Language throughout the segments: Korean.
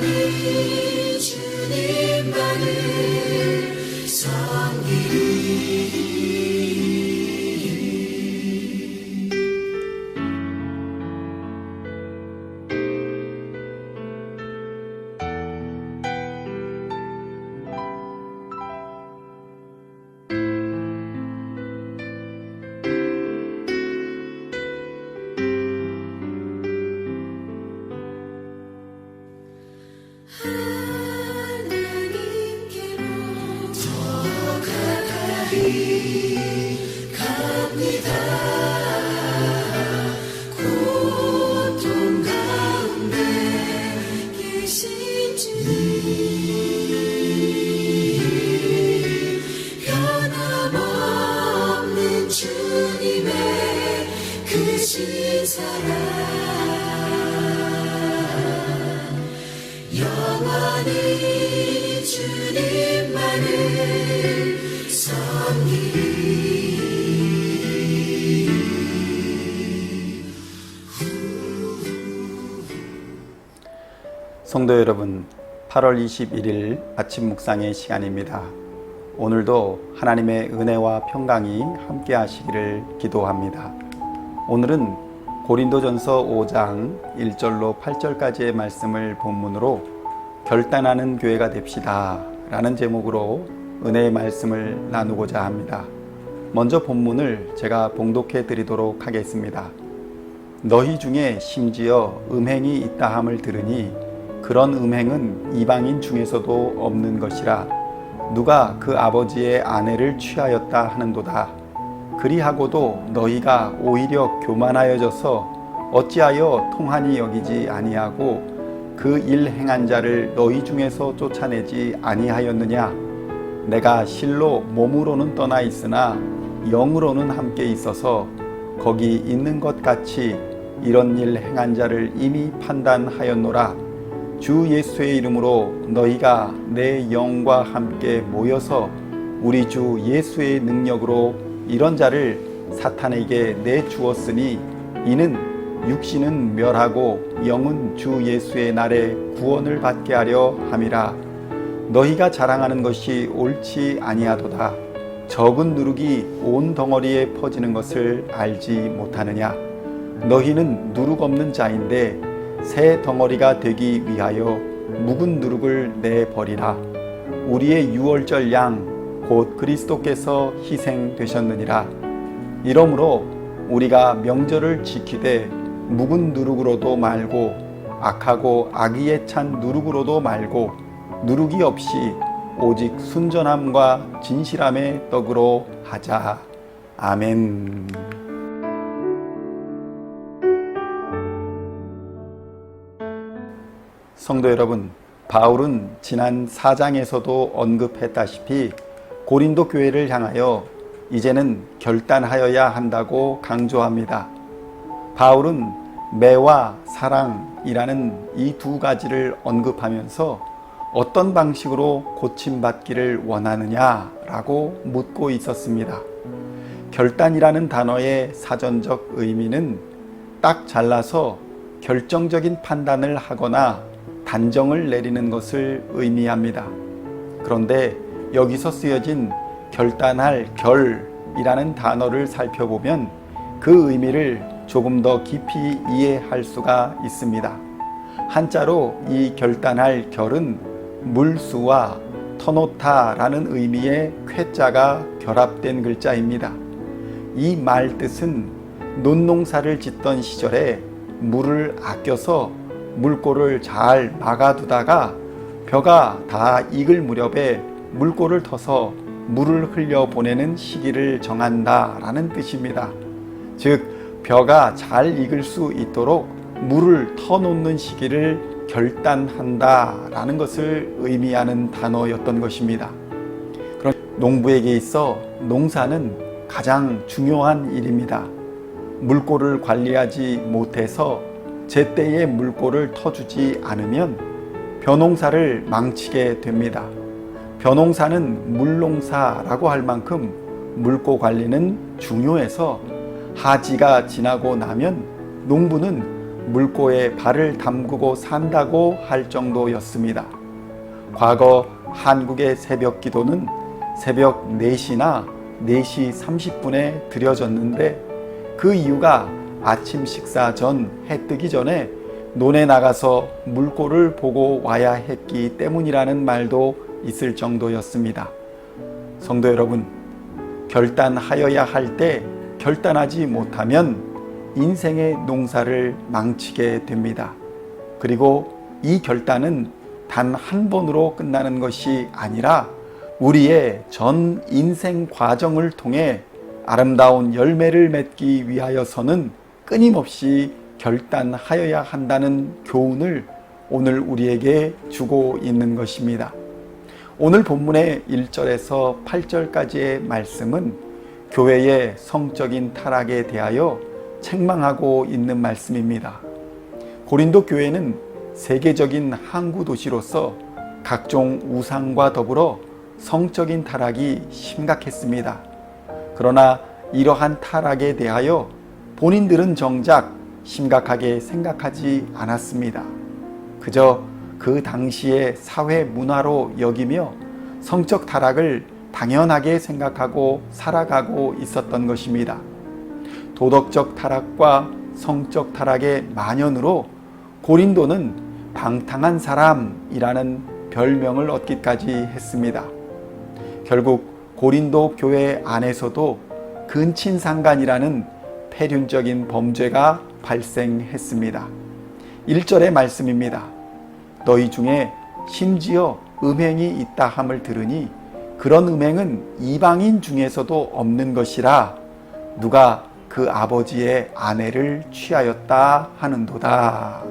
영원히 주님만을 섬기리. 하나님께로 더 가까이 갑니다. 고통 가운데 계신 주님, 변함없는 주님의 크신 사랑, 영원히 주님만을 섬기리. 성도 여러분, 8월 21일 아침 묵상의 시간입니다. 오늘도 하나님의 은혜와 평강이 함께 하시기를 기도합니다. 오늘은 고린도전서 5장 1절로 8절까지의 말씀을 본문으로 결단하는 교회가 됩시다 라는 제목으로 은혜의 말씀을 나누고자 합니다. 먼저 본문을 제가 봉독해 드리도록 하겠습니다. 너희 중에 심지어 음행이 있다 함을 들으니 그런 음행은 이방인 중에서도 없는 것이라. 누가 그 아버지의 아내를 취하였다 하는도다. 그리하고도 너희가 오히려 교만하여져서 어찌하여 통하니 여기지 아니하고 그 일 행한 자를 너희 중에서 쫓아내지 아니하였느냐. 내가 실로 몸으로는 떠나 있으나 영으로는 함께 있어서 거기 있는 것 같이 이런 일 행한 자를 이미 판단하였노라. 주 예수의 이름으로 너희가 내 영과 함께 모여서 우리 주 예수의 능력으로 이런 자를 사탄에게 내주었으니 이는 육신은 멸하고 영은 주 예수의 날에 구원을 받게 하려 함이라. 너희가 자랑하는 것이 옳지 아니하도다. 적은 누룩이 온 덩어리에 퍼지는 것을 알지 못하느냐. 너희는 누룩 없는 자인데 새 덩어리가 되기 위하여 묵은 누룩을 내버리라. 우리의 유월절 양 곧 그리스도께서 희생되셨느니라. 이러므로 우리가 명절을 지키되 묵은 누룩으로도 말고 악하고 악의에 찬 누룩으로도 말고 누룩이 없이 오직 순전함과 진실함의 떡으로 하자. 아멘. 성도 여러분, 바울은 지난 4장에서도 언급했다시피 고린도 교회를 향하여 이제는 결단하여야 한다고 강조합니다. 바울은 매와 사랑이라는 이 두 가지를 언급하면서 어떤 방식으로 고침받기를 원하느냐라고 묻고 있었습니다. 결단이라는 단어의 사전적 의미는 딱 잘라서 결정적인 판단을 하거나 단정을 내리는 것을 의미합니다. 그런데 여기서 쓰여진 결단할 결이라는 단어를 살펴보면 그 의미를 조금 더 깊이 이해할 수가 있습니다. 한자로 이 결단할 결은 물수와 터놓다라는 의미의 쾌자가 결합된 글자입니다. 이 말 뜻은 논농사를 짓던 시절에 물을 아껴서 물골을 잘 막아두다가 벼가 다 익을 무렵에 물골을 터서 물을 흘려보내는 시기를 정한다라는 뜻입니다. 즉 벼가 잘 익을 수 있도록 물을 터놓는 시기를 결단한다라는 것을 의미하는 단어였던 것입니다. 그럼 농부에게 있어 농사는 가장 중요한 일입니다. 물골을 관리하지 못해서 제때에 물골을 터주지 않으면 벼농사를 망치게 됩니다. 벼농사는 물농사라고 할 만큼 물고 관리는 중요해서 하지가 지나고 나면 농부는 물고에 발을 담그고 산다고 할 정도였습니다. 과거 한국의 새벽 기도는 새벽 4시나 4시 30분에 드려졌는데 그 이유가 아침 식사 전 해 뜨기 전에 논에 나가서 물고를 보고 와야 했기 때문이라는 말도 있을 정도였습니다. 성도 여러분, 결단하여야 할 때 결단하지 못하면 인생의 농사를 망치게 됩니다. 그리고 이 결단은 단 한 번으로 끝나는 것이 아니라 우리의 전 인생 과정을 통해 아름다운 열매를 맺기 위하여서는 끊임없이 결단하여야 한다는 교훈을 오늘 우리에게 주고 있는 것입니다. 오늘 본문의 1절에서 8절까지의 말씀은 교회의 성적인 타락에 대하여 책망하고 있는 말씀입니다. 고린도 교회는 세계적인 항구 도시로서 각종 우상과 더불어 성적인 타락이 심각했습니다. 그러나 이러한 타락에 대하여 본인들은 정작 심각하게 생각하지 않았습니다. 그저 그 당시의 사회 문화로 여기며 성적 타락을 당연하게 생각하고 살아가고 있었던 것입니다. 도덕적 타락과 성적 타락의 만연으로 고린도는 방탕한 사람이라는 별명을 얻기까지 했습니다. 결국 고린도 교회 안에서도 근친상간이라는 폐륜적인 범죄가 발생했습니다. 1절의 말씀입니다. 너희 중에 심지어 음행이 있다 함을 들으니 그런 음행은 이방인 중에서도 없는 것이라 누가 그 아버지의 아내를 취하였다 하는도다.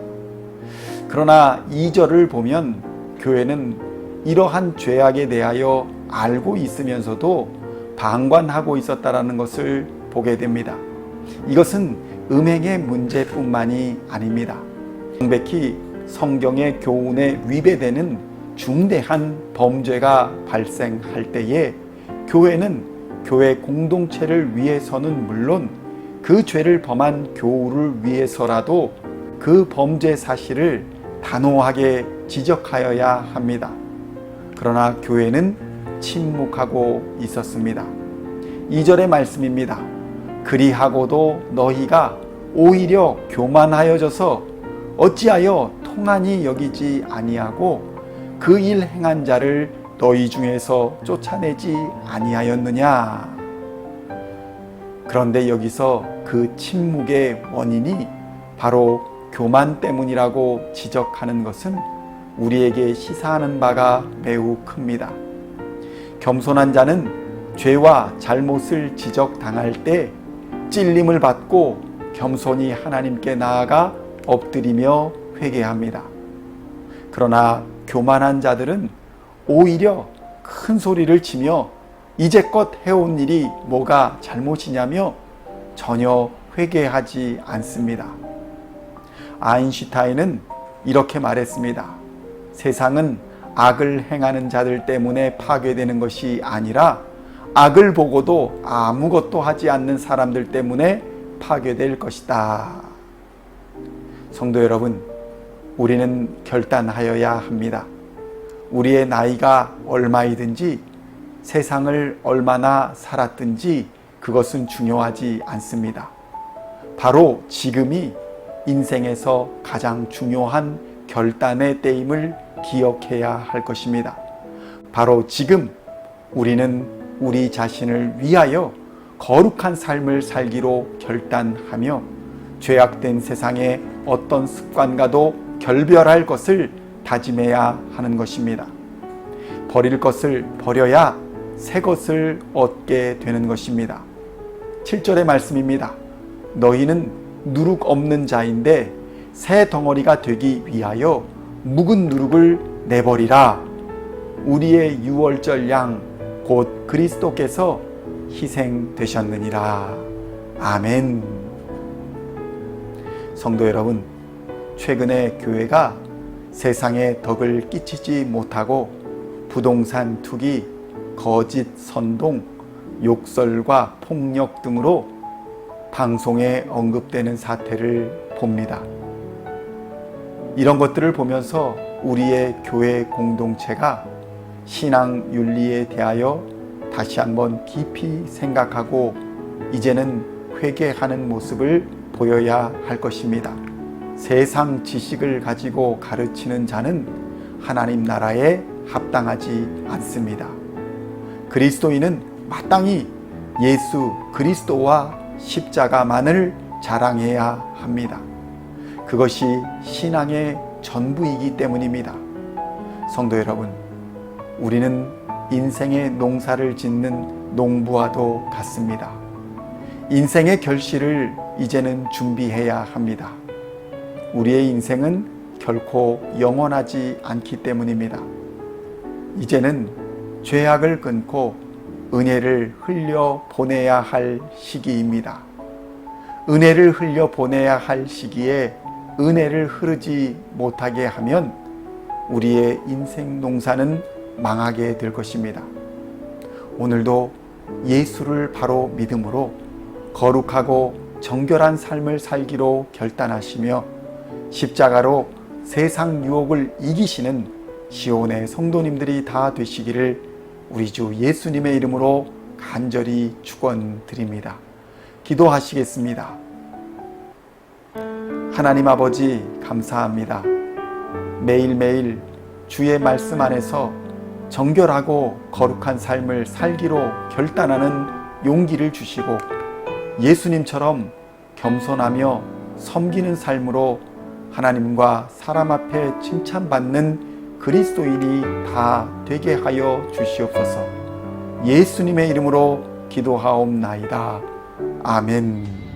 그러나 2절을 보면 교회는 이러한 죄악에 대하여 알고 있으면서도 방관하고 있었다라는 것을 보게 됩니다. 이것은 음행의 문제뿐만이 아닙니다. 명백히 성경의 교훈에 위배되는 중대한 범죄가 발생할 때에 교회는 교회 공동체를 위해서는 물론 그 죄를 범한 교우를 위해서라도 그 범죄 사실을 단호하게 지적하여야 합니다. 그러나 교회는 침묵하고 있었습니다. 2절의 말씀입니다. 그리하고도 너희가 오히려 교만하여져서 어찌하여 통한이 여기지 아니하고 그 일 행한 자를 너희 중에서 쫓아내지 아니하였느냐. 그런데 여기서 그 침묵의 원인이 바로 교만 때문이라고 지적하는 것은 우리에게 시사하는 바가 매우 큽니다. 겸손한 자는 죄와 잘못을 지적당할 때 찔림을 받고 겸손히 하나님께 나아가 엎드리며 회개합니다. 그러나 교만한 자들은 오히려 큰 소리를 치며 이제껏 해온 일이 뭐가 잘못이냐며 전혀 회개하지 않습니다. 아인슈타인은 이렇게 말했습니다. 세상은 악을 행하는 자들 때문에 파괴되는 것이 아니라 악을 보고도 아무것도 하지 않는 사람들 때문에 파괴될 것이다. 성도 여러분, 우리는 결단하여야 합니다. 우리의 나이가 얼마이든지 세상을 얼마나 살았든지 그것은 중요하지 않습니다. 바로 지금이 인생에서 가장 중요한 결단의 때임을 기억해야 할 것입니다. 바로 지금 우리는 우리 자신을 위하여 거룩한 삶을 살기로 결단하며 죄악된 세상의 어떤 습관과도 결별할 것을 다짐해야 하는 것입니다. 버릴 것을 버려야 새 것을 얻게 되는 것입니다. 7절의 말씀입니다. 너희는 누룩 없는 자인데 새 덩어리가 되기 위하여 묵은 누룩을 내버리라. 우리의 유월절 양 곧 그리스도께서 희생되셨느니라. 아멘. 성도 여러분, 최근에 교회가 세상에 덕을 끼치지 못하고 부동산 투기, 거짓 선동, 욕설과 폭력 등으로 방송에 언급되는 사태를 봅니다. 이런 것들을 보면서 우리의 교회 공동체가 신앙 윤리에 대하여 다시 한번 깊이 생각하고 이제는 회개하는 모습을 보여야 할 것입니다. 세상 지식을 가지고 가르치는 자는 하나님 나라에 합당하지 않습니다. 그리스도인은 마땅히 예수 그리스도와 십자가만을 자랑해야 합니다. 그것이 신앙의 전부이기 때문입니다. 성도 여러분, 우리는 인생의 농사를 짓는 농부와도 같습니다. 인생의 결실을 이제는 준비해야 합니다. 우리의 인생은 결코 영원하지 않기 때문입니다. 이제는 죄악을 끊고 은혜를 흘려 보내야 할 시기입니다. 은혜를 흘려 보내야 할 시기에 은혜를 흐르지 못하게 하면 우리의 인생 농사는 망하게 될 것입니다. 오늘도 예수를 바로 믿음으로 거룩하고 정결한 삶을 살기로 결단하시며 십자가로 세상 유혹을 이기시는 시온의 성도님들이 다 되시기를 우리 주 예수님의 이름으로 간절히 축원드립니다. 기도하시겠습니다. 하나님 아버지 감사합니다. 매일매일 주의 말씀 안에서 정결하고 거룩한 삶을 살기로 결단하는 용기를 주시고 예수님처럼 겸손하며 섬기는 삶으로 하나님과 사람 앞에 칭찬받는 그리스도인이 다 되게 하여 주시옵소서. 예수님의 이름으로 기도하옵나이다. 아멘.